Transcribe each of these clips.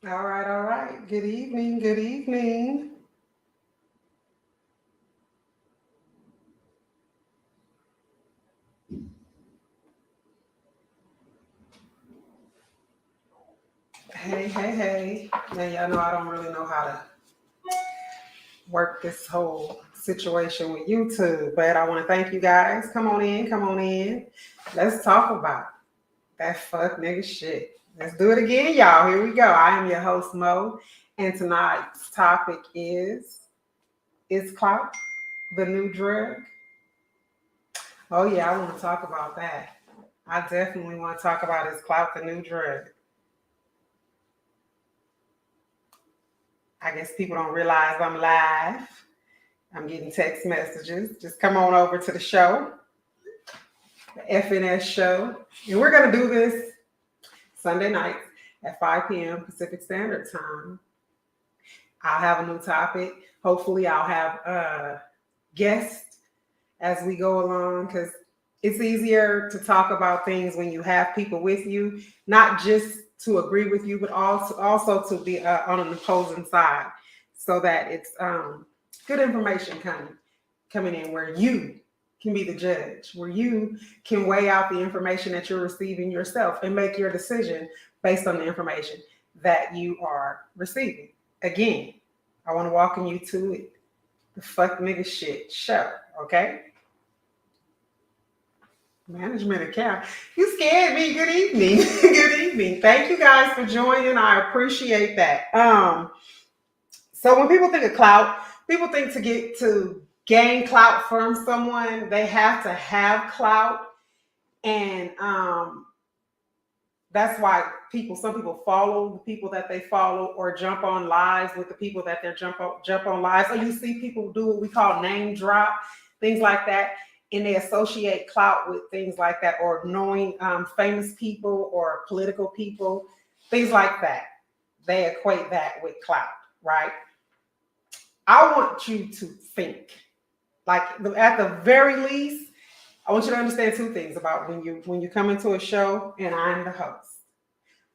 All right, all right. Good evening, good evening. Hey. Now, y'all know I don't really know how to work this whole situation with YouTube, but I want to thank you guys. Come on in, come on in. Let's talk about that fuck nigga shit. Let's do it again, y'all. Here we go. I am your host, Mo, and tonight's topic is Clout the New Drug? Oh, yeah, I want to talk about that. I definitely want to talk about is Clout the New Drug. I guess people don't realize I'm live. I'm getting text messages. Just come on over to the show, the FNS show. And we're going to do this Sunday nights at 5 p.m. Pacific Standard Time. I'll have a new topic. Hopefully, I'll have guests as we go along because it's easier to talk about things when you have people with you, not just to agree with you, but also to be on an opposing side, so that it's good information coming in where you can be the judge, where you can weigh out the information that you're receiving yourself and make your decision based on the information that you are receiving. Again, I want to welcome you to it, the Fuck Nigga Shit show, okay? Management account. You scared me. Good evening. Good evening. Thank you guys for joining. I appreciate that. So when people think of clout, people think to gain clout from someone, they have to have clout. And that's why some people follow the people that they follow or jump on lives with the people that they jump on lives. Or you see people do what we call name drop, things like that. And they associate clout with things like that, or knowing famous people or political people, things like that. They equate that with clout, right? I want you to think, like at the very least, I want you to understand two things about when you come into a show and I'm the host.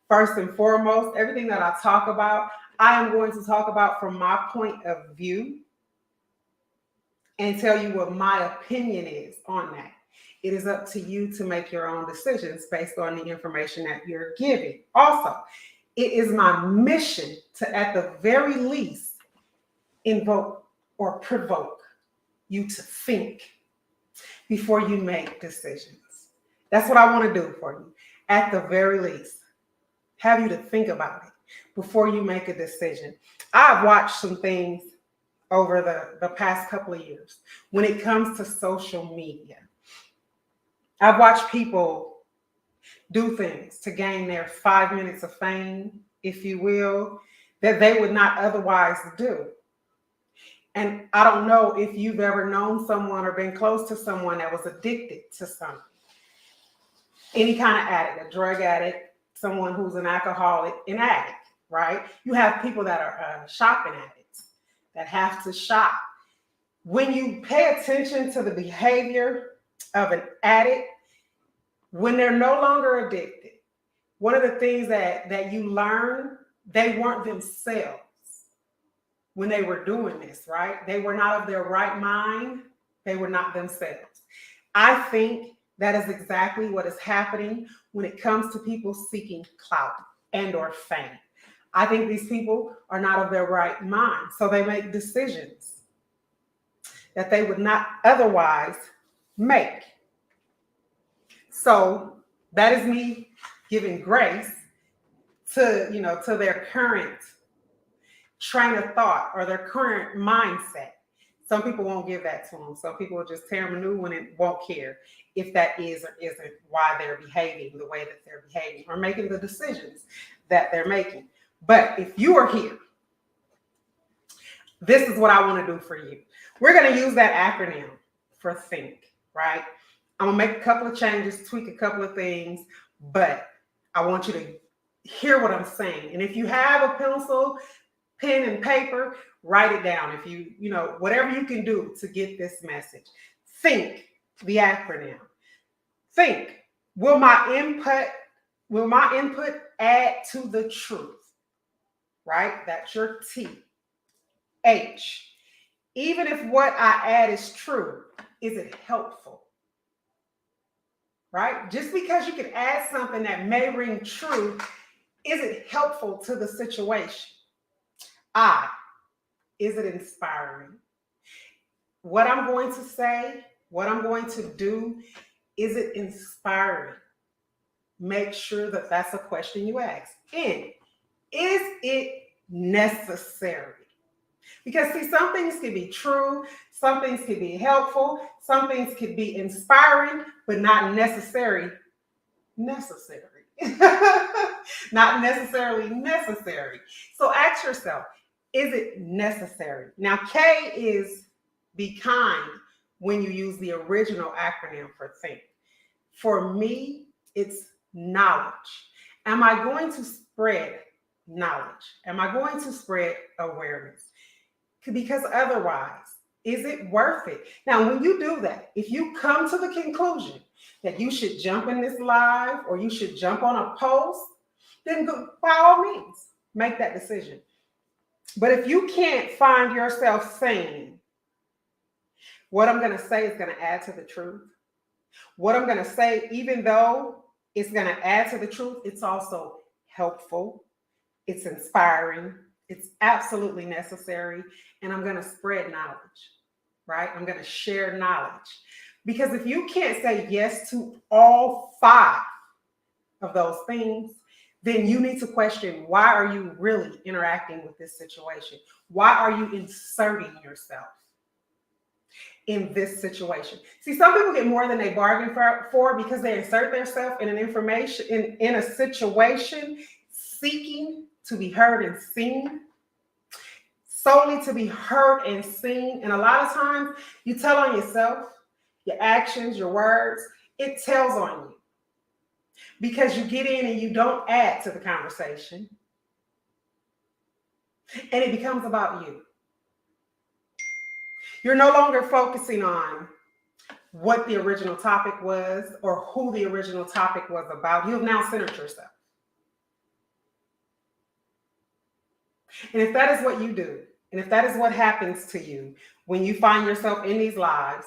First and foremost, everything that I talk about, I am going to talk about from my point of view and tell you what my opinion is on that. It is up to you to make your own decisions based on the information that you're giving. Also, it is my mission to, at the very least, invoke or provoke you to think before you make decisions. That's what I want to do for you. At the very least, have you to think about it before you make a decision. I've watched some things over the past couple of years when it comes to social media. I've watched people do things to gain their 5 minutes of fame, if you will, that they would not otherwise do. And I don't know if you've ever known someone or been close to someone that was addicted to something. Any kind of addict, a drug addict, someone who's an alcoholic, an addict, right? You have people that are shopping addicts that have to shop. When you pay attention to the behavior of an addict, when they're no longer addicted, one of the things that you learn, they weren't themselves when they were doing this, right? They were not of their right mind. They were not themselves. I think that is exactly what is happening when it comes to people seeking clout and or fame. I think these people are not of their right mind, so they make decisions that they would not otherwise make. So that is me giving grace to their current train of thought or their current mindset. Some people won't give that to them. Some people will just tear them a new one and won't care if that is or isn't why they're behaving the way that they're behaving or making the decisions that they're making. But if you are here, this is what I want to do for you. We're going to use that acronym for think, right? I'm going to make a couple of changes, tweak a couple of things, but I want you to hear what I'm saying. And if you have a pencil, pen, and paper, write it down. If whatever you can do to get this message. Think the acronym. Think, will my input add to the truth? right? That's your T. H. Even if what I add is true, is it helpful? Right? Just because you can add something that may ring true, is it helpful to the situation? I. Is it inspiring? What I'm going to say, what I'm going to do, is it inspiring? Make sure that that's a question you ask. N. Is it necessary? Because see, some things can be true, some things can be helpful, some things can be inspiring, but not necessarily necessary. Not necessarily necessary. So ask yourself, is it necessary? Now, K is be kind when you use the original acronym for think. For me, it's knowledge. Am I going to spread knowledge? Am I going to spread awareness? Because otherwise, is it worth it? Now, when you do that, if you come to the conclusion that you should jump in this live or you should jump on a post, then by all means, make that decision. But if you can't find yourself saying, what I'm going to say is going to add to the truth, what I'm going to say, even though it's going to add to the truth, it's also helpful, it's inspiring, it's absolutely necessary, and I'm going to spread knowledge, right? I'm going to share knowledge. Because if you can't say yes to all 5 of those things, then you need to question, why are you really interacting with this situation? Why are you inserting yourself in this situation? See, some people get more than they bargain for because they insert themselves in an information in a situation seeking to be heard and seen, solely to be heard and seen. And a lot of times you tell on yourself, your actions, your words, it tells on you because you get in and you don't add to the conversation and it becomes about you. You're no longer focusing on what the original topic was or who the original topic was about. You have now centered yourself. And if that is what you do, and if that is what happens to you when you find yourself in these lives,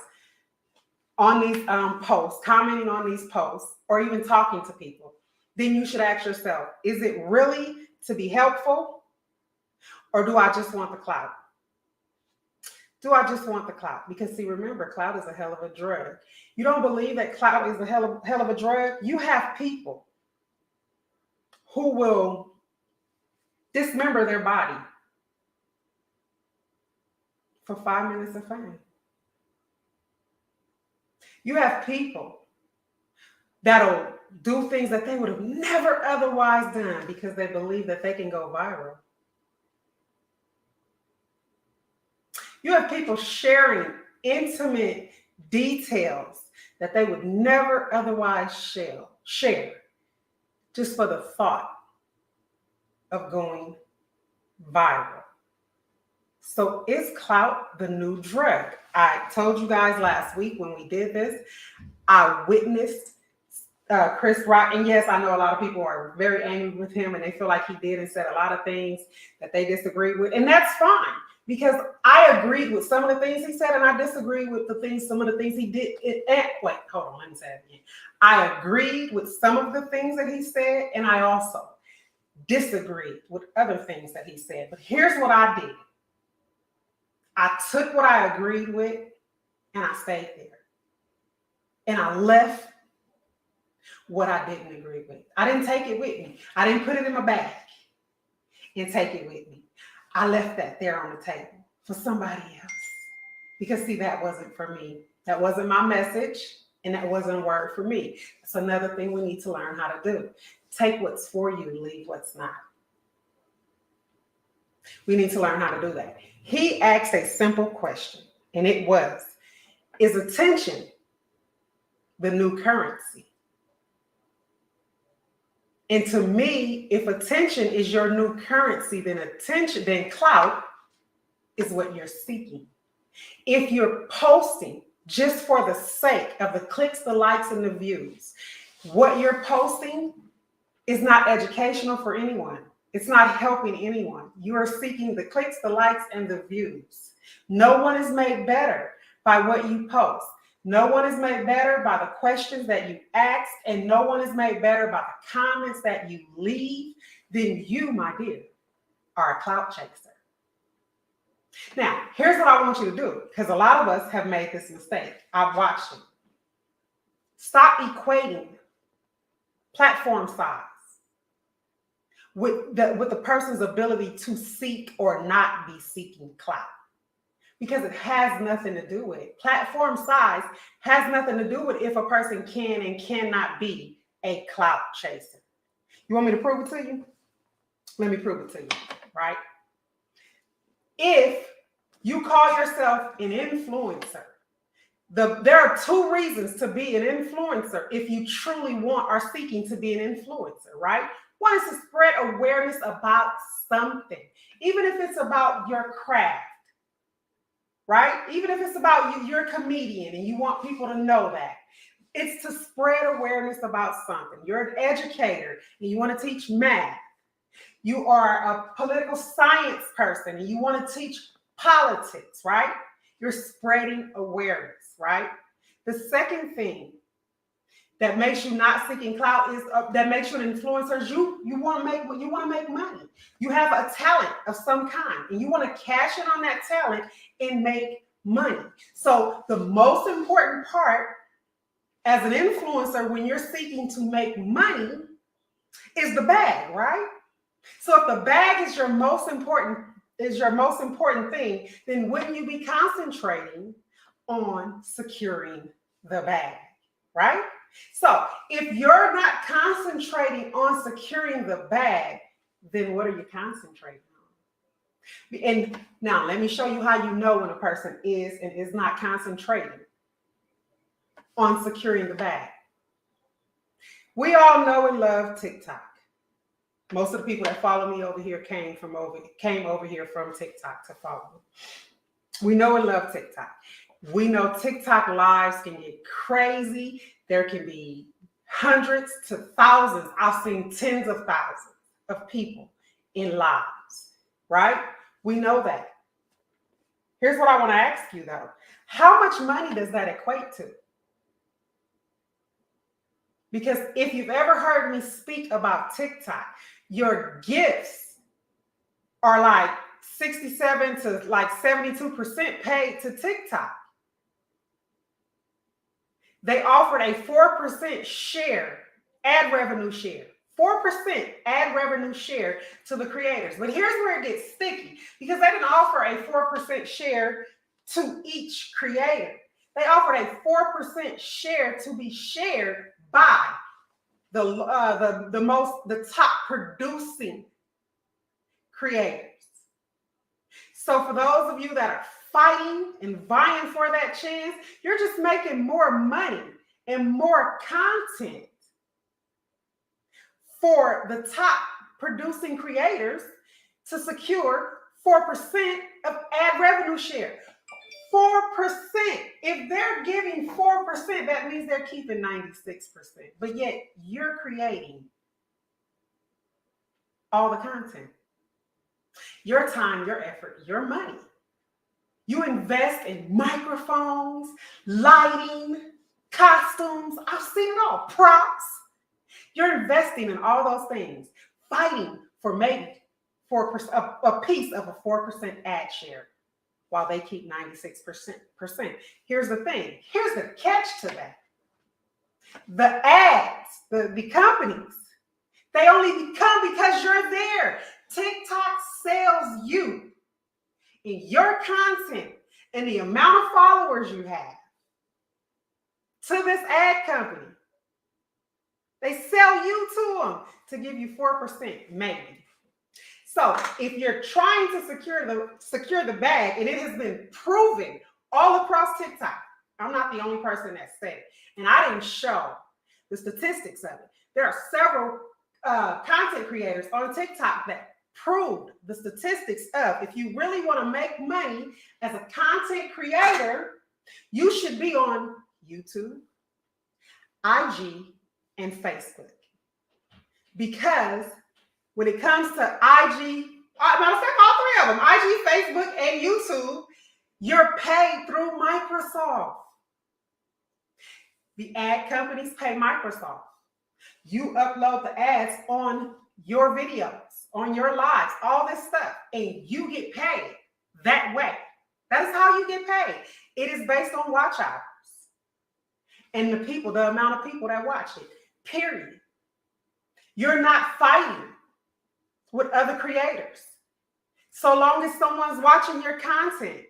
on these posts, commenting on these posts, or even talking to people, then you should ask yourself, is it really to be helpful? Or do I just want the clout? Do I just want the clout? Because see, remember, clout is a hell of a drug. You don't believe that clout is a hell of a drug? You have people who will dismember their body for 5 minutes of fame. You have people that'll do things that they would have never otherwise done because they believe that they can go viral. You have people sharing intimate details that they would never otherwise share just for the thought of going viral. So is clout the new drug? I told you guys last week when we did this, I witnessed Chris Rock. And yes, I know a lot of people are very angry with him and they feel like he did and said a lot of things that they disagreed with. And that's fine because I agreed with some of the things he said and I disagreed with some of the things he did. Wait, hold on, let me say it again. I agreed with some of the things that he said and I also disagreed with other things that he said. But here's what I did. I took what I agreed with and I stayed there. And I left what I didn't agree with. I didn't take it with me. I didn't put it in my bag and take it with me. I left that there on the table for somebody else. Because see, that wasn't for me. That wasn't my message and that wasn't a word for me. That's another thing we need to learn how to do. Take what's for you, leave what's not. We need to learn how to do that. He asked a simple question, and it was, is attention the new currency? And to me, if attention is your new currency, then clout is what you're seeking. If you're posting just for the sake of the clicks, the likes, and the views, what you're posting is not educational for anyone. It's not helping anyone. You are seeking the clicks, the likes, and the views. No one is made better by what you post. No one is made better by the questions that you ask, and no one is made better by the comments that you leave than you, my dear, are a clout chaser. Now, here's what I want you to do, because a lot of us have made this mistake. I've watched it. Stop equating platform size with the person's ability to seek or not be seeking clout, because it has nothing to do with it. Platform size has nothing to do with if a person can and cannot be a clout chaser. You want me to prove it to you? Let me prove it to you, right? If you call yourself an influencer, there are two reasons to be an influencer if you truly are seeking to be an influencer, right? One is to spread awareness about something, even if it's about your craft, right? Even if it's about you, you're a comedian and you want people to know that. It's to spread awareness about something. You're an educator and you want to teach math. You are a political science person and you want to teach politics, right? You're spreading awareness, right? The second thing that makes you not seeking clout is that makes you an influencer is you want to make money. You have a talent of some kind and you want to cash in on that talent and make money. So the most important part as an influencer when you're seeking to make money is the bag, right? So if the bag is your most important thing, then wouldn't you be concentrating on securing the bag, right? So if you're not concentrating on securing the bag, then what are you concentrating on? And now let me show you how you know when a person is and is not concentrating on securing the bag. We all know and love TikTok. Most of the people that follow me over here came over here from TikTok to follow me. We know and love TikTok. We know TikTok lives can get crazy. There can be hundreds to thousands. I've seen tens of thousands of people in lives, right? We know that. Here's what I want to ask you though. How much money does that equate to? Because if you've ever heard me speak about TikTok, your gifts are like 67 to like 72% paid to TikTok. They offered a 4% share, ad revenue share, 4% ad revenue share to the creators. But here's where it gets sticky, because they didn't offer a 4% share to each creator. They offered a 4% share to be shared by the top producing creators. So for those of you that are fighting and vying for that chance, you're just making more money and more content for the top producing creators to secure 4% of ad revenue share. 4%. If they're giving 4%, that means they're keeping 96%. But yet you're creating all the content. Your time, your effort, your money. You invest in microphones, lighting, costumes. I've seen it all. Props. You're investing in all those things, fighting for maybe 4%, a piece of a 4% ad share, while they keep 96%. Here's the thing. Here's the catch to that. The ads, the companies, they only become because you're there. TikTok sells you and your content and the amount of followers you have to this ad company. They sell you to them to give you 4%, maybe. So if you're trying to secure the bag, and it has been proven all across TikTok, I'm not the only person that said it, and I didn't show the statistics of it. There are several content creators on TikTok that proved the statistics of if you really want to make money as a content creator, you should be on YouTube, IG, and Facebook, because When it comes to IG, matter of fact, all three of them, IG, Facebook, and YouTube, you're paid through Microsoft. The ad companies pay Microsoft. You upload the ads on your videos, on your lives, all this stuff, and you get paid that way. That is how you get paid. It is based on watch hours and the amount of people that watch it, period. You're not fighting with other creators. So long as someone's watching your content,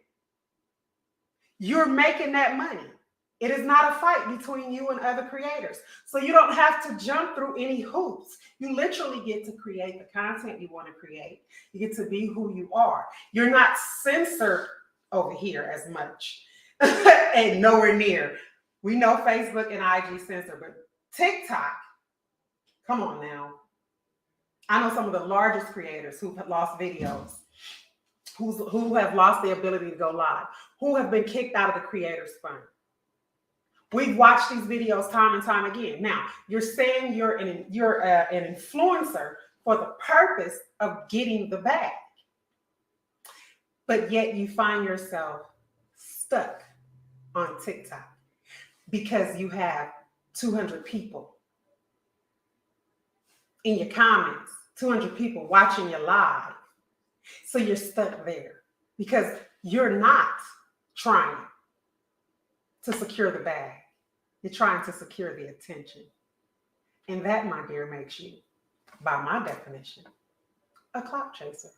you're making that money. It is not a fight between you and other creators. So you don't have to jump through any hoops. You literally get to create the content you want to create. You get to be who you are. You're not censored over here as much and nowhere near. We know Facebook and IG censor, but TikTok, come on now. I know some of the largest creators who've lost videos, who have lost the ability to go live, who have been kicked out of the Creators Fund. We've watched these videos time and time again. Now, you're saying you're an influencer for the purpose of getting the bag, but yet you find yourself stuck on TikTok because you have 200 people in your comments, 200 people watching you live. So you're stuck there because you're not trying to secure the bag. You're trying to secure the attention. And that, my dear, makes you, by my definition, a clout chaser.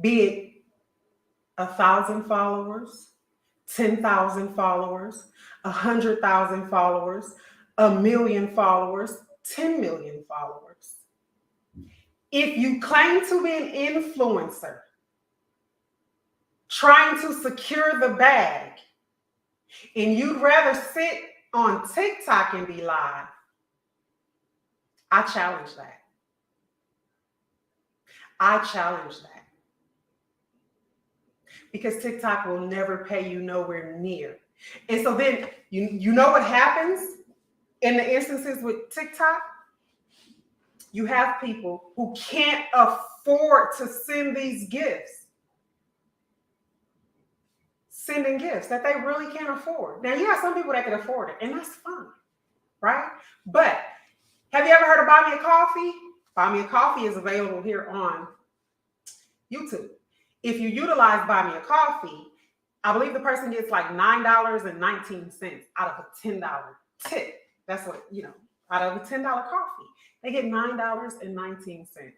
Be it 1,000 followers, 10,000 followers, 100,000 followers, 1,000,000 followers, 10 million followers. If you claim to be an influencer, trying to secure the bag, and you'd rather sit on TikTok and be live, I challenge that. I challenge that. Because TikTok will never pay you nowhere near. And so then, you know what happens in the instances with TikTok? You have people who can't afford to send these gifts. Sending gifts that they really can't afford. Now, you have some people that can afford it, and that's fine, right? But have you ever heard of Buy Me a Coffee? Buy Me a Coffee is available here on YouTube. If you utilize Buy Me a Coffee, I believe the person gets like $9.19 out of a $10 tip. That's what, out of a $10 coffee, they get $9.19.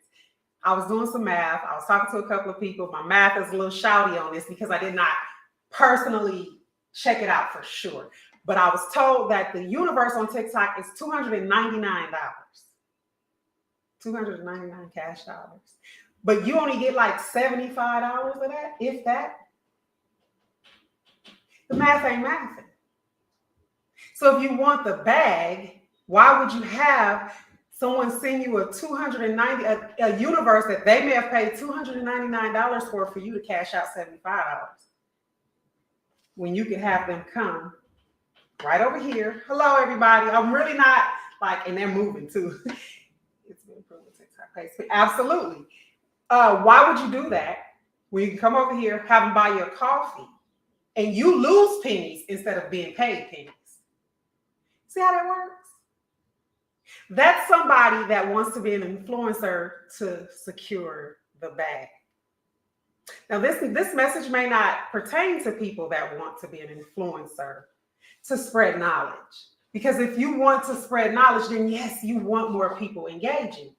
I was doing some math. I was talking to a couple of people. My math is a little shouty on this because I did not personally check it out for sure. But I was told that the universe on TikTok is $299. 299 cash dollars. But you only get like $75 of that, if that. The math ain't mathing. So if you want the bag, why would you have someone send you a universe that they may have paid $299 for you to cash out $75? When you can have them come right over here. Hello, everybody. I'm really not and they're moving too. It's been improved with TikTok pace. Absolutely. Why would you do that when you can come over here, have them buy you a coffee, and you lose pennies instead of being paid pennies? See how that works? That's somebody that wants to be an influencer to secure the bag. Now, this message may not pertain to people that want to be an influencer to spread knowledge. Because if you want to spread knowledge, then yes, you want more people engaging,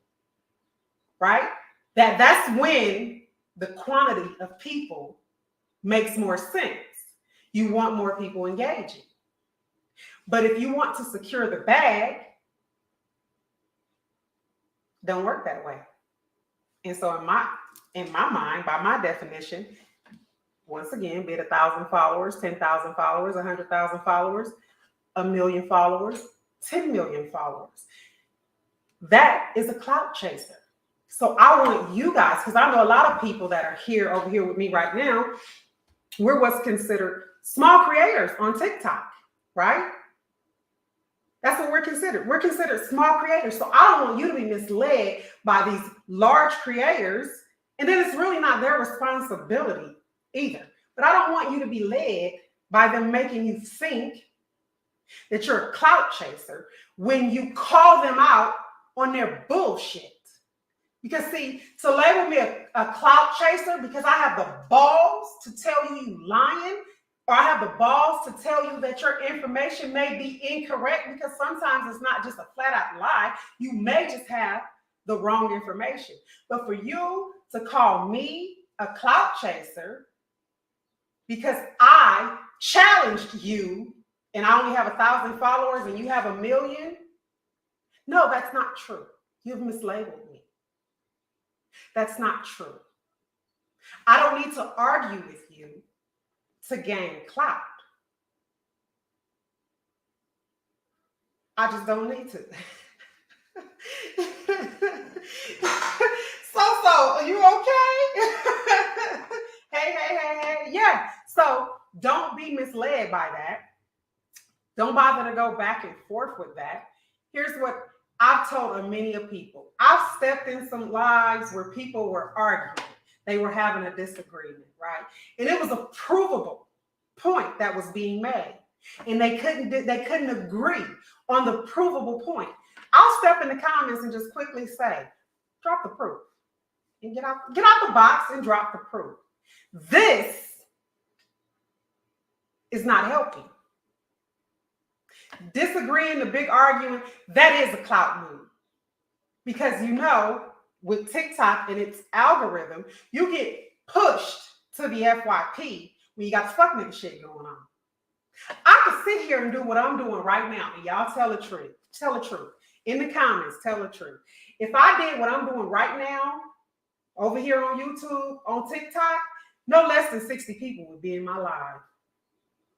right? That's when the quantity of people makes more sense. You want more people engaging. But if you want to secure the bag, don't work that way. And so in my mind, by my definition, once again, be it 1,000 followers, 10,000 followers, 100,000 followers, 1,000,000 followers, 10 million followers. That is a clout chaser. So I want you guys, because I know a lot of people that are over here with me right now, we're what's considered small creators on TikTok, right? That's what we're considered. We're considered small creators. So I don't want you to be misled by these large creators. And then it's really not their responsibility either. But I don't want you to be led by them making you think that you're a clout chaser when you call them out on their bullshit. Because see, to label me a clout chaser because I have the balls to tell you lying, or I have the balls to tell you that your information may be incorrect, because sometimes it's not just a flat out lie. You may just have the wrong information. But for you to call me a clout chaser because I challenged you and I only have 1,000 followers and you have 1 million, no, that's not true. You've mislabeled me. That's not true. I don't need to argue with you to gain clout. I just don't need to. So, are you okay? Hey. Yeah. So don't be misled by that. Don't bother to go back and forth with that. Here's what I've told many of people. I've stepped in some lives where people were arguing. They were having a disagreement, right? And it was a provable point that was being made. And they couldn't agree on the provable point. I'll step in the comments and just quickly say, drop the proof. And get out the box and drop the proof. This is not helping. Disagreeing, the big arguing, that is a clout move. Because with TikTok and its algorithm, you get pushed to the FYP when you got the fuck nigga shit going on. I could sit here and do what I'm doing right now, and y'all tell the truth. Tell the truth. In the comments, tell the truth. If I did what I'm doing right now, over here on YouTube, on TikTok, no less than 60 people would be in my live.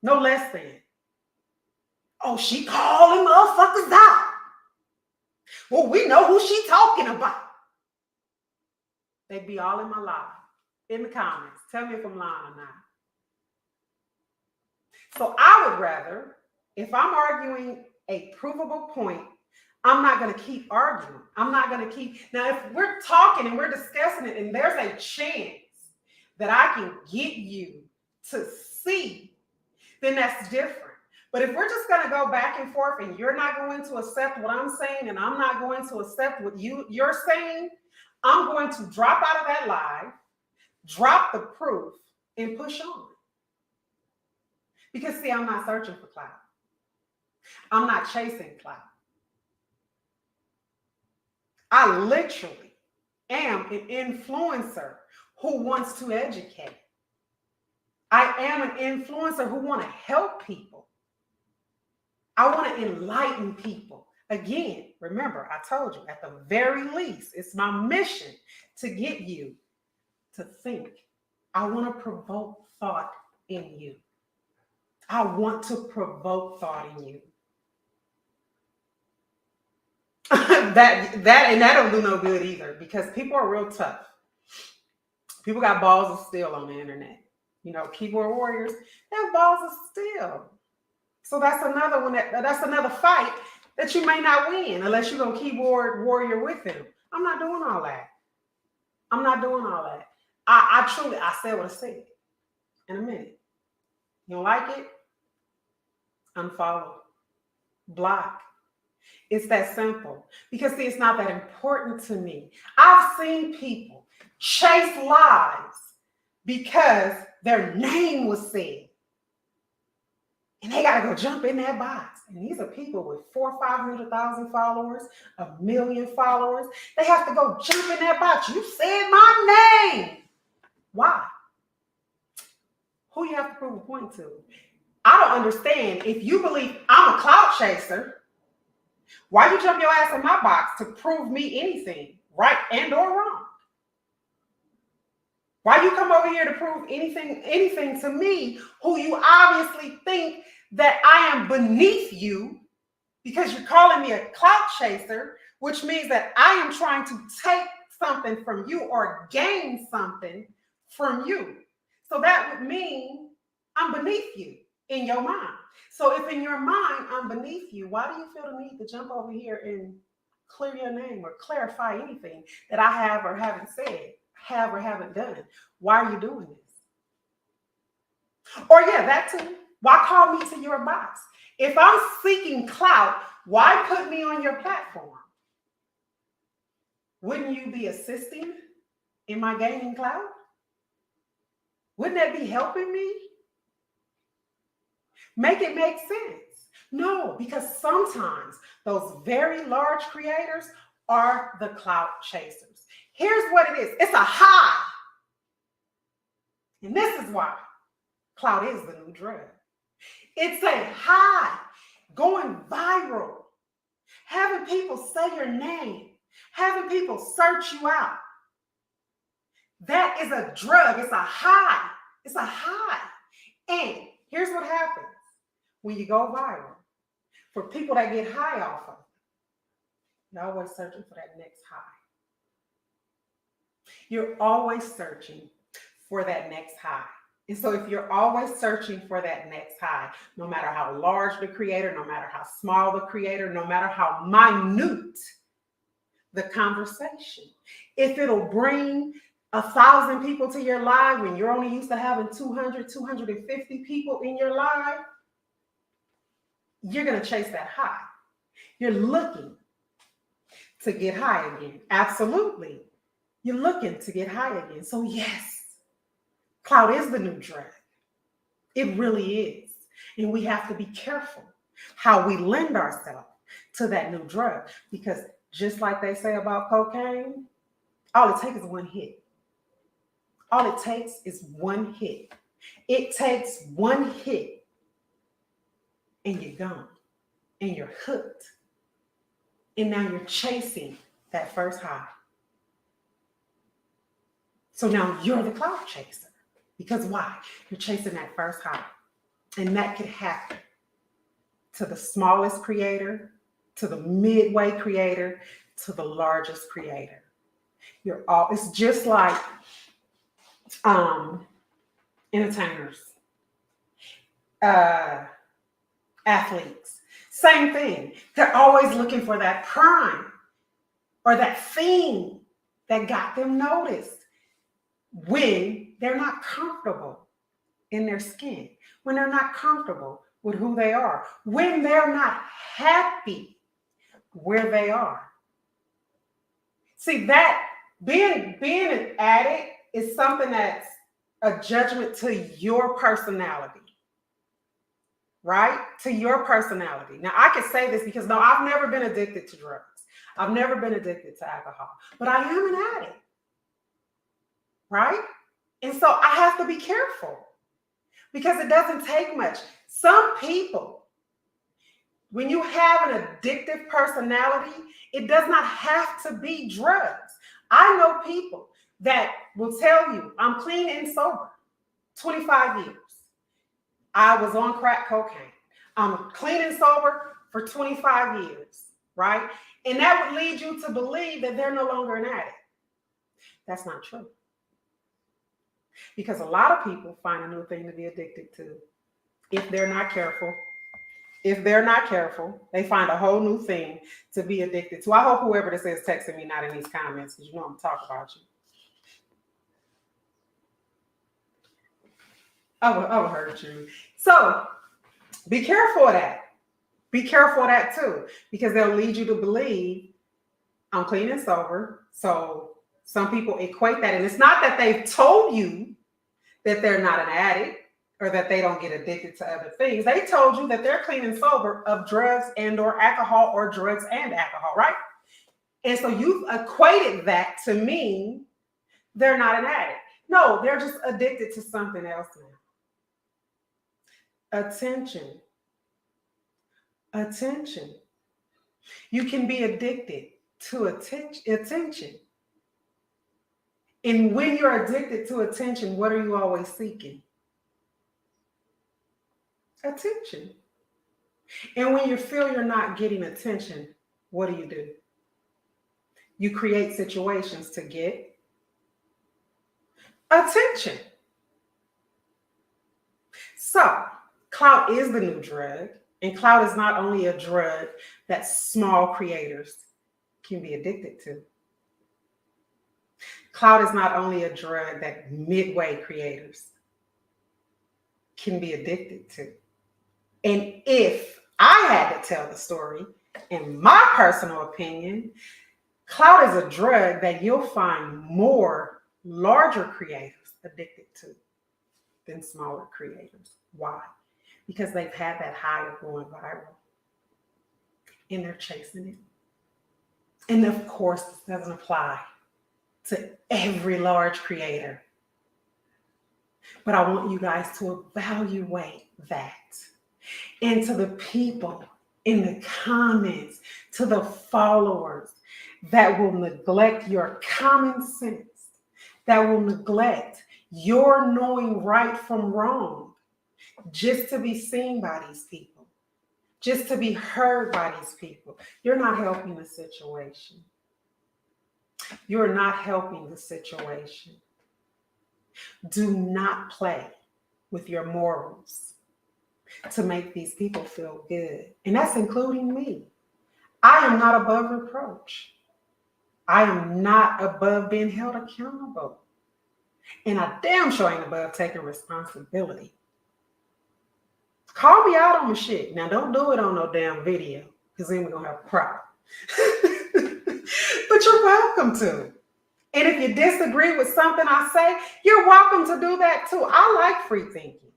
No less than. Oh, she calling motherfuckers out. Well, we know who she talking about. They'd be all in my live, in the comments. Tell me if I'm lying or not. So I would rather, if I'm arguing a provable point, I'm not going to keep arguing. I'm not going to keep. Now, if we're talking and we're discussing it and there's a chance that I can get you to see, then that's different. But if we're just going to go back and forth and you're not going to accept what I'm saying and I'm not going to accept what you're saying, I'm going to drop out of that live, drop the proof, and push on. Because see, I'm not searching for clout. I'm not chasing clout. I literally am an influencer who wants to educate. I am an influencer who wants to help people. I want to enlighten people. Again, remember, I told you, at the very least, it's my mission to get you to think. I want to provoke thought in you. I want to provoke thought in you. that don't do no good either, because people are real tough. People got balls of steel on the internet. Keyboard warriors, they have balls of steel. So that's another one that's another fight that you may not win unless you're gonna keyboard warrior with them. I'm not doing all that. I'm not doing all that. I said what I said in a minute. You don't like it? Unfollow. Block. It's that simple. Because see, it's not that important to me. I've seen people chase lives because their name was said. And they got to go jump in that box. And these are people with 400,000 or 500,000 followers, 1 million followers. They have to go jump in that box. You said my name. Why? Who you have to prove a point to? I don't understand. If you believe I'm a clout chaser, why you jump your ass in my box to prove me anything, right and or wrong? Why you come over here to prove anything to me, who you obviously think that I am beneath you because you're calling me a clout chaser, which means that I am trying to take something from you or gain something from you. So that would mean I'm beneath you. in your mind. So if in your mind I'm beneath you, why do you feel the need to jump over here and clear your name or clarify anything that I have or haven't said, have or haven't done? Why are you doing this? Or yeah, that too. Why call me to your box? If I'm seeking clout, why put me on your platform? Wouldn't you be assisting in my gaining clout? Wouldn't that be helping me? Make it make sense. No, because sometimes those very large creators are the clout chasers. Here's what it is. It's a high. And this is why clout is the new drug. It's a high, going viral, having people say your name, having people search you out. That is a drug. It's a high. It's a high. And here's what happens when you go viral. For people that get high off of it, you're always searching for that next high. You're always searching for that next high. And so if you're always searching for that next high, no matter how large the creator, no matter how small the creator, no matter how minute the conversation, if it'll bring 1,000 people to your live when you're only used to having 200, 250 people in your live, you're going to chase that high. You're looking to get high again. Absolutely. You're looking to get high again. So yes, clout is the new drug. It really is. And we have to be careful how we lend ourselves to that new drug, because just like they say about cocaine, all it takes is one hit. All it takes is one hit. It takes one hit and you're gone and you're hooked. And now you're chasing that first high. So now you're the clout chaser. Because why? You're chasing that first high. And that could happen to the smallest creator, to the midway creator, to the largest creator. It's just like entertainers, athletes, same thing. They're always looking for that prime or that thing that got them noticed when they're not comfortable in their skin, when they're not comfortable with who they are, when they're not happy where they are. See, that being an addict is something that's a judgment to your personality, right? To your personality. Now, I can say this because no, I've never been addicted to drugs. I've never been addicted to alcohol, but I am an addict, right? And so I have to be careful because it doesn't take much. Some people, when you have an addictive personality, it does not have to be drugs. I know people that will tell you, I'm clean and sober, 25 years. I was on crack cocaine. I'm clean and sober for 25 years, right? And that would lead you to believe that they're no longer an addict. That's not true. Because a lot of people find a new thing to be addicted to. If they're not careful, they find a whole new thing to be addicted to. I hope whoever this is texting me not in these comments, because you know I'm talking about you. I will hurt you. So be careful of that. Be careful of that too, because they'll lead you to believe I'm clean and sober. So some people equate that. And it's not that they've told you that they're not an addict or that they don't get addicted to other things. They told you that they're clean and sober of drugs and or alcohol, or drugs and alcohol, right? And so you've equated that to mean they're not an addict. No, they're just addicted to something else now. Attention. You can be addicted to attention. And when you're addicted to attention, what are you always seeking? Attention. And when you feel you're not getting attention, what do? You create situations to get attention. So, Clout is the new drug, and clout is not only a drug that small creators can be addicted to. Clout is not only a drug that midway creators can be addicted to. And if I had to tell the story, in my personal opinion, clout is a drug that you'll find more larger creators addicted to than smaller creators. Why? Because they've had that high of going viral and they're chasing it. And of course, this doesn't apply to every large creator. But I want you guys to evaluate that. And to the people in the comments, to the followers that will neglect your common sense, that will neglect your knowing right from wrong, just to be seen by these people, just to be heard by these people. You're not helping the situation. You're not helping the situation. Do not play with your morals to make these people feel good. And that's including me. I am not above reproach. I am not above being held accountable. And I damn sure ain't above taking responsibility. Call me out on my shit. Now, don't do it on no damn video, because then we're going to have a problem. But you're welcome to. And if you disagree with something I say, you're welcome to do that too. I like free thinking.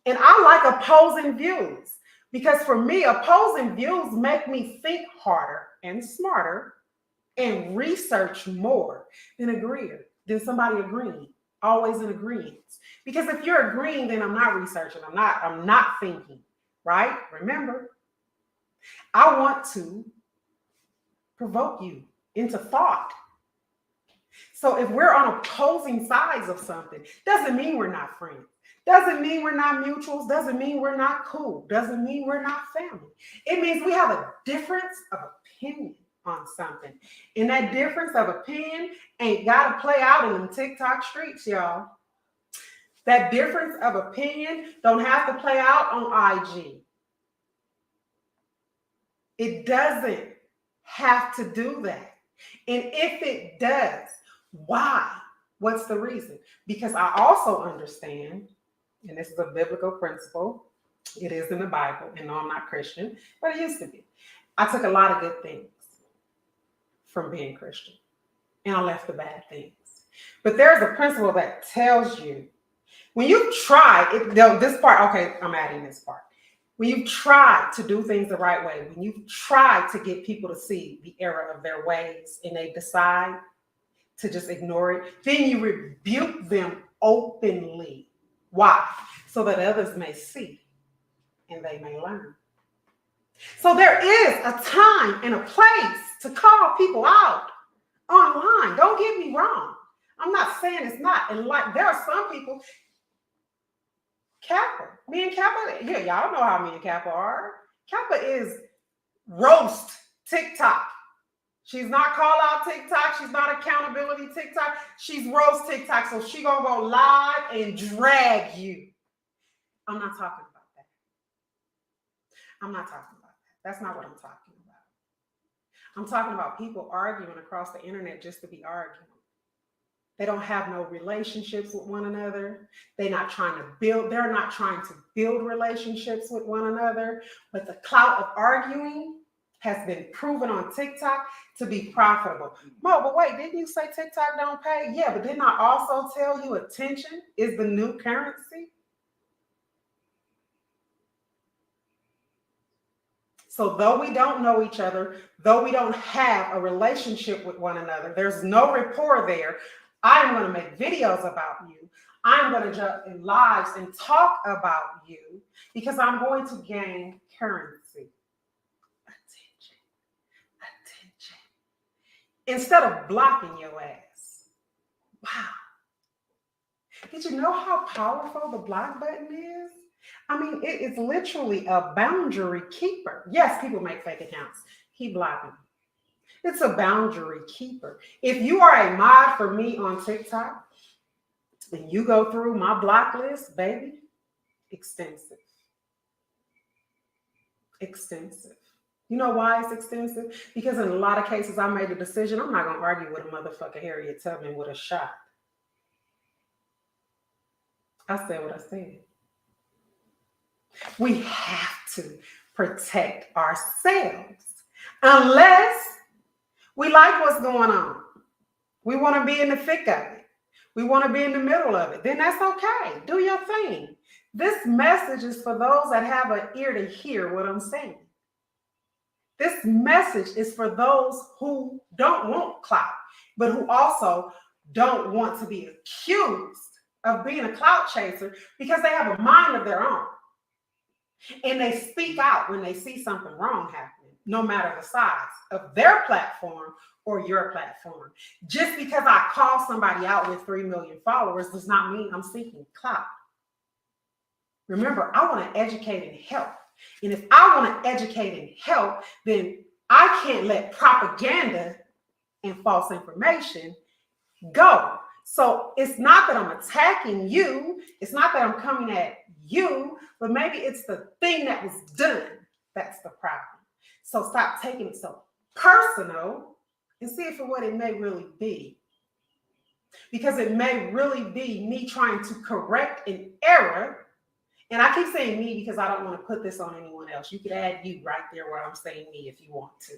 And I like opposing views. Because for me, opposing views make me think harder and smarter and research more than somebody agreeing. Always in agreement. Because if you're agreeing, then I'm not researching. I'm not thinking, right? Remember, I want to provoke you into thought. So if we're on opposing sides of something, doesn't mean we're not friends. Doesn't mean we're not mutuals. Doesn't mean we're not cool. Doesn't mean we're not family. It means we have a difference of opinion on something. And that difference of opinion ain't got to play out in them TikTok streets, y'all. That difference of opinion don't have to play out on IG. It doesn't have to do that. And if it does, why? What's the reason? Because I also understand, and this is a biblical principle, it is in the Bible, and no, I'm not Christian, but it used to be. I took a lot of good things from being Christian, and I left the bad things. But there's a principle that tells you, when you try, this part, okay, I'm adding this part. When you try to do things the right way, when you try to get people to see the error of their ways and they decide to just ignore it, then you rebuke them openly. Why? So that others may see and they may learn. So there is a time and a place to call people out online. Don't get me wrong. I'm not saying it's not. And like, there are some people, Kappa, me and Kappa, yeah, y'all know how me and Kappa are. Kappa is roast TikTok. She's not call out TikTok. She's not accountability TikTok. She's roast TikTok. So she gonna go live and drag you. I'm not talking about that. I'm not talking about that. That's not what I'm talking about. I'm talking about people arguing across the internet just to be arguing. They don't have no relationships with one another. They're not trying to build relationships with one another. But the clout of arguing has been proven on TikTok to be profitable. Mo, but wait, didn't you say TikTok don't pay? Yeah, but didn't I also tell you attention is the new currency? So though we don't know each other, though we don't have a relationship with one another, there's no rapport there, I'm going to make videos about you. I'm going to jump in lives and talk about you because I'm going to gain currency. Attention. Instead of blocking your ass. Wow. Did you know how powerful the block button is? I mean, it is literally a boundary keeper. Yes, people make fake accounts. Keep blocking. It's a boundary keeper. If you are a mod for me on TikTok and you go through my block list, baby, extensive. Extensive. You know why it's extensive? Because in a lot of cases, I made the decision, I'm not going to argue with a motherfucker Harriet Tubman with a shot. I said what I said. We have to protect ourselves unless we like what's going on. We want to be in the thick of it. We want to be in the middle of it. Then that's okay. Do your thing. This message is for those that have an ear to hear what I'm saying. This message is for those who don't want clout, but who also don't want to be accused of being a clout chaser because they have a mind of their own. And they speak out when they see something wrong happening, no matter the size of their platform or your platform. Just because I call somebody out with 3 million followers does not mean I'm seeking clout. Remember, I want to educate and help. And if I want to educate and help, then I can't let propaganda and false information go. So it's not that I'm attacking you. It's not that I'm coming at you, but maybe it's the thing that was done that's the problem. So stop taking it so personal and see it for what it may really be. Because it may really be me trying to correct an error. And I keep saying me because I don't want to put this on anyone else. You could add you right there where I'm saying me if you want to.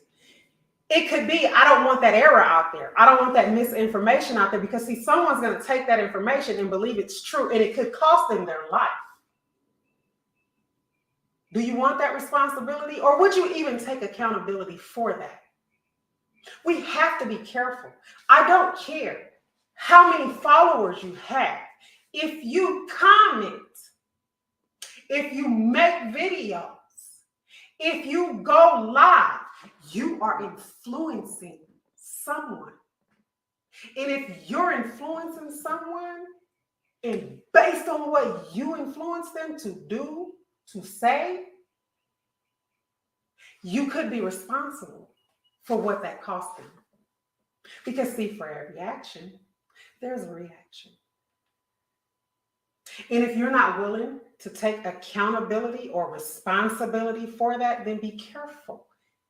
It could be, I don't want that error out there. I don't want that misinformation out there because, see, someone's going to take that information and believe it's true, and it could cost them their life. Do you want that responsibility, or would you even take accountability for that? We have to be careful. I don't care how many followers you have. If you comment, if you make videos, if you go live, you are influencing someone. And if you're influencing someone, and based on what you influence them to do, to say, you could be responsible for what that cost them. Because, see, for every action, there's a reaction. And if you're not willing to take accountability or responsibility for that, then be careful.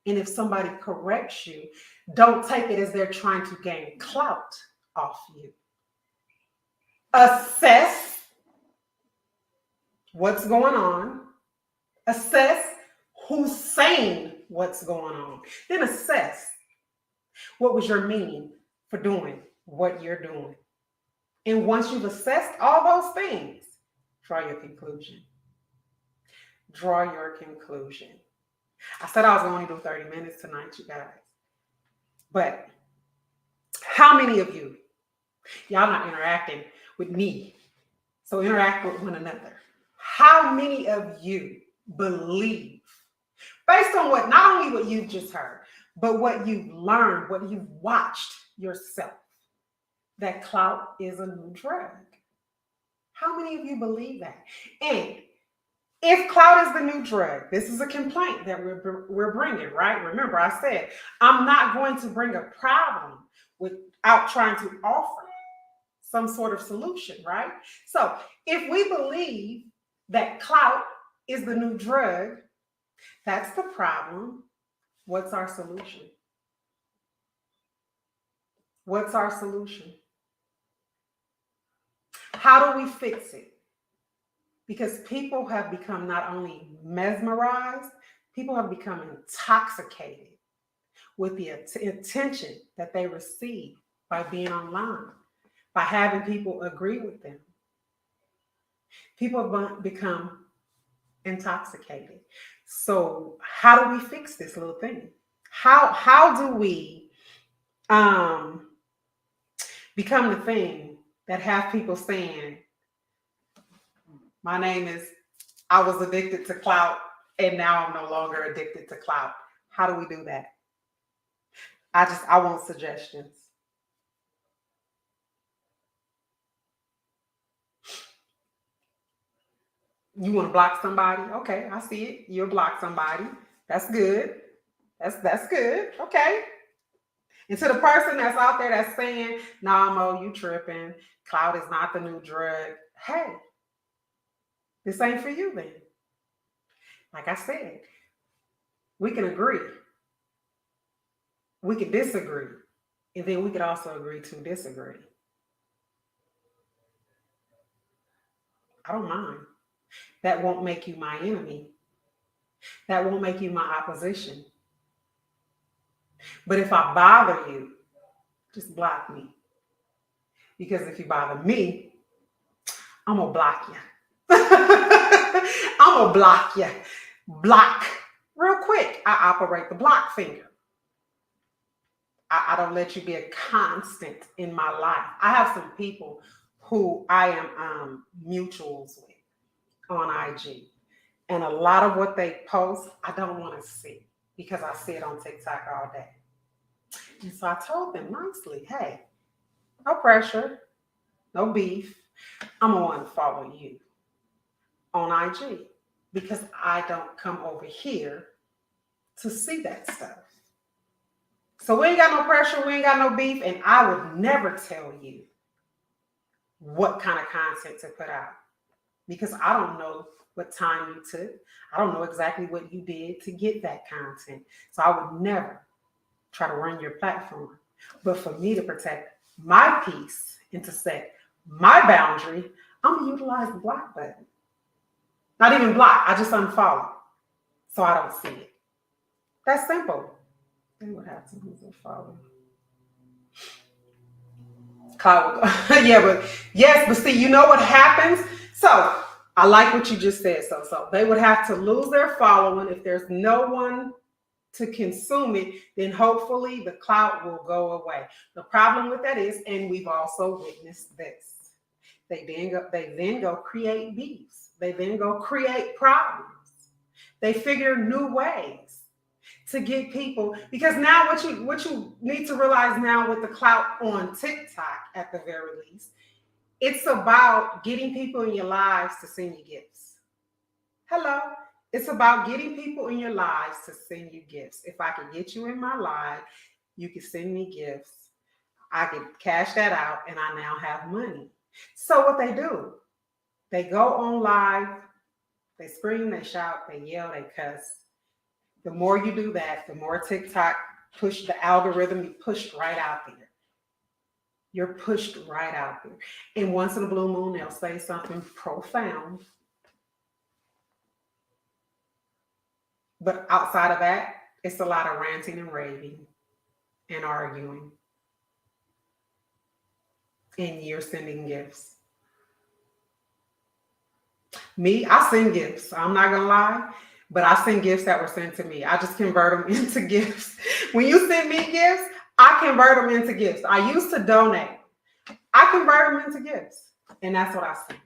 And if somebody corrects you, don't take it as they're trying to gain clout off you. Assess what's going on. Assess who's saying what's going on. Then assess what was your meaning for doing what you're doing. And once you've assessed all those things, draw your conclusion. Draw your conclusion. I said I was going to do 30 minutes tonight, you guys. But how many of you, y'all not interacting with me, so interact with one another. How many of you believe, based on what, not only what you've just heard, but what you've learned, what you've watched yourself, that clout is a new drug? How many of you believe that? And if clout is the new drug, this is a complaint that we're bringing, right? Remember, I said, I'm not going to bring a problem without trying to offer some sort of solution, right? So if we believe that clout is the new drug, that's the problem. What's our solution? What's our solution? How do we fix it? Because people have become not only mesmerized, people have become intoxicated with the attention that they receive by being online, by having people agree with them. People have become intoxicated. So how do we fix this little thing? How do we become the thing that have people saying, my name is, I was addicted to clout and now I'm no longer addicted to clout? How do we do that? I want suggestions. You want to block somebody? Okay, I see it. You'll block somebody. That's good. That's good. Okay. And to the person that's out there that's saying, nah, Mo, you tripping. Clout is not the new drug. Hey, this ain't for you then. Like I said, We can agree. We could disagree. And then we could also agree to disagree. I don't mind. That won't make you my enemy. That won't make you my opposition. But if I bother you, just block me. Because if you bother me, I'm going to block you. I'm going to block you. Block. Real quick, I operate the block finger. I don't let you be a constant in my life. I have some people who I am mutuals with on IG. And a lot of what they post, I don't want to see because I see it on TikTok all day. And so I told them nicely, hey, no pressure, no beef. I'm going to follow you on IG because I don't come over here to see that stuff. So we ain't got no pressure, we ain't got no beef, and I would never tell you what kind of content to put out because I don't know what time you took. I don't know exactly what you did to get that content. So I would never try to run your platform. But for me to protect my peace and to set my boundary, I'm gonna utilize the block button. Not even block, I just unfollow so I don't see it. That's simple. Then what happens when they follow? Clout. Yeah, but yes, but see, you know what happens? So I like what you just said. So they would have to lose their following. If there's no one to consume it, then hopefully the clout will go away. The problem with that is, and we've also witnessed this, they then go create beefs. They then go create problems. They figure new ways to get people, because now what you need to realize now with the clout on TikTok at the very least, it's about getting people in your lives to send you gifts. Hello. It's about getting people in your lives to send you gifts. If I can get you in my life, you can send me gifts. I can cash that out and I now have money. So what they do, they go on live, they scream, they shout, they yell, they cuss. The more you do that, the more TikTok push the algorithm, you pushed right out there. You're pushed right out there. And once in a blue moon, they'll say something profound. But outside of that, it's a lot of ranting and raving and arguing. And you're sending gifts. Me, I send gifts. I'm not going to lie. But I send gifts that were sent to me. I just convert them into gifts. When you send me gifts, I convert them into gifts. I used to donate. I convert them into gifts. And that's what I send.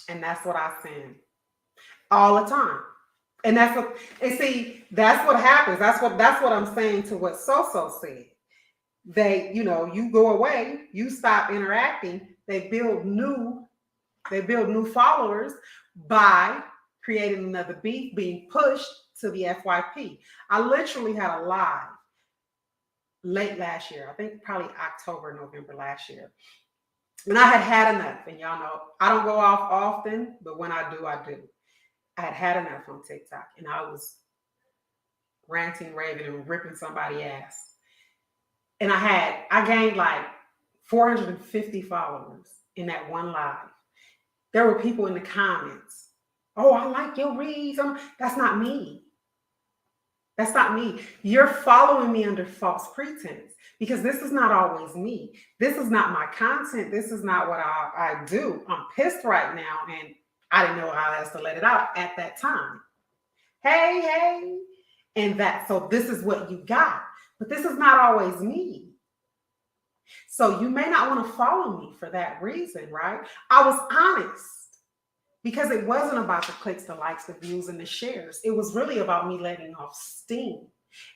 And that's what I send all the time. And that's what, and see, that's what happens. That's what I'm saying to what So said. They, you go away, you stop interacting, they build new followers by creating another beef, being pushed to the FYP. I literally had a live late last year, I think probably October, November last year. And I had enough. And y'all know, I don't go off often, but when I do, I do. I had enough on TikTok and I was ranting, raving, and ripping somebody's ass. And I gained like 450 followers in that one live. There were people in the comments. Oh, I like your reads. That's not me. That's not me. You're following me under false pretense because this is not always me. This is not my content. This is not what I do. I'm pissed right now and I didn't know how else to let it out at that time. Hey. And so this is what you got. But this is not always me. So you may not want to follow me for that reason, right? I was honest. Because it wasn't about the clicks, the likes, the views, and the shares. It was really about me letting off steam.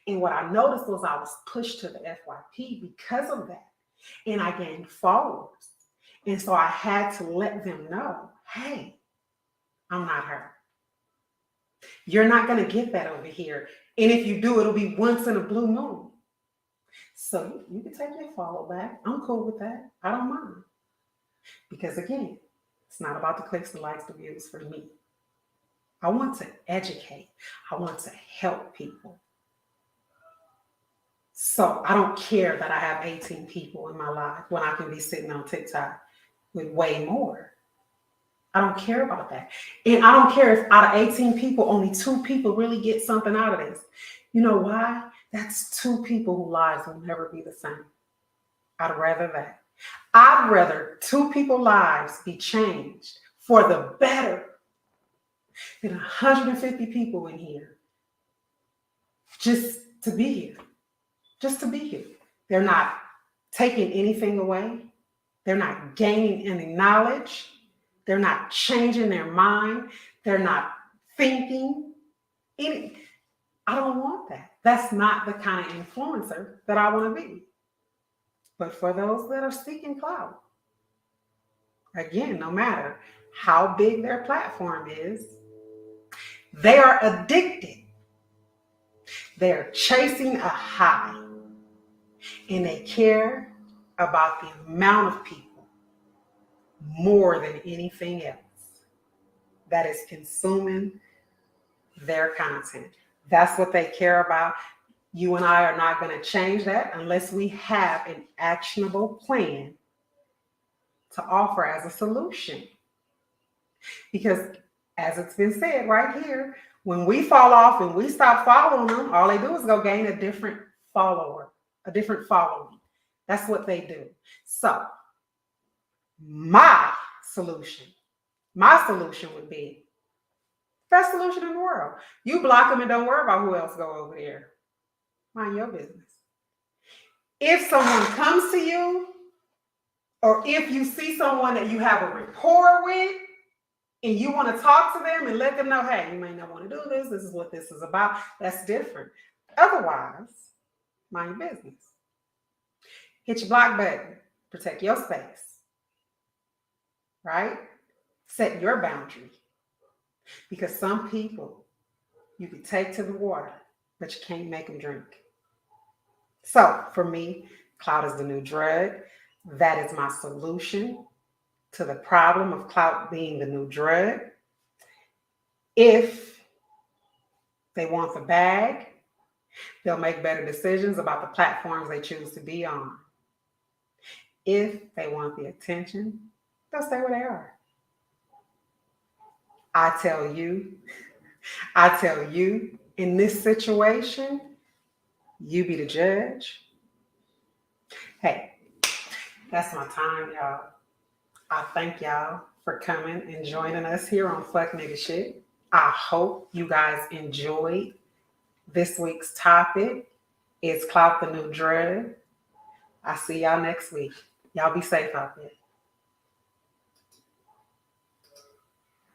And what I noticed was I was pushed to the FYP because of that. And I gained followers. And so I had to let them know, hey, I'm not her. You're not going to get that over here. And if you do, it'll be once in a blue moon. So you can take your follow back. I'm cool with that. I don't mind. Because again, it's not about the clicks, the likes, the views for me. I want to educate. I want to help people. So I don't care that I have 18 people in my life when I can be sitting on TikTok with way more. I don't care about that. And I don't care if out of 18 people, only 2 people really get something out of this. You know why? That's 2 people whose lives will never be the same. I'd rather that. I'd rather 2 people's lives be changed for the better than 150 people in here just to be here. Just to be here. They're not taking anything away. They're not gaining any knowledge. They're not changing their mind. They're not thinking any. I don't want that. That's not the kind of influencer that I want to be. But for those that are seeking clout, again, no matter how big their platform is, they are addicted. They're chasing a high, and they care about the amount of people more than anything else that is consuming their content. That's what they care about. You and I are not going to change that unless we have an actionable plan to offer as a solution. Because as it's been said right here, when we fall off and we stop following them, all they do is go gain a different follower, a different following. That's what they do. So my solution would be best solution in the world. You block them and don't worry about who else go over there. Mind your business. If someone comes to you, or if you see someone that you have a rapport with, and you want to talk to them and let them know, hey, you may not want to do this. This is what this is about. That's different. Otherwise, mind your business. Hit your block button. Protect your space. Right? Set your boundary. Because some people you can take to the water, but you can't make them drink. So for me, clout is the new drug. That is my solution to the problem of clout being the new drug. If they want the bag, they'll make better decisions about the platforms they choose to be on. If they want the attention, they'll stay where they are. I tell you, in this situation, you be the judge. Hey, that's my time, y'all. I thank y'all for coming and joining us here on Fuck Nigga Shit. I hope you guys enjoyed this week's topic. It's Clout the New Drug. I'll see y'all next week. Y'all be safe out there.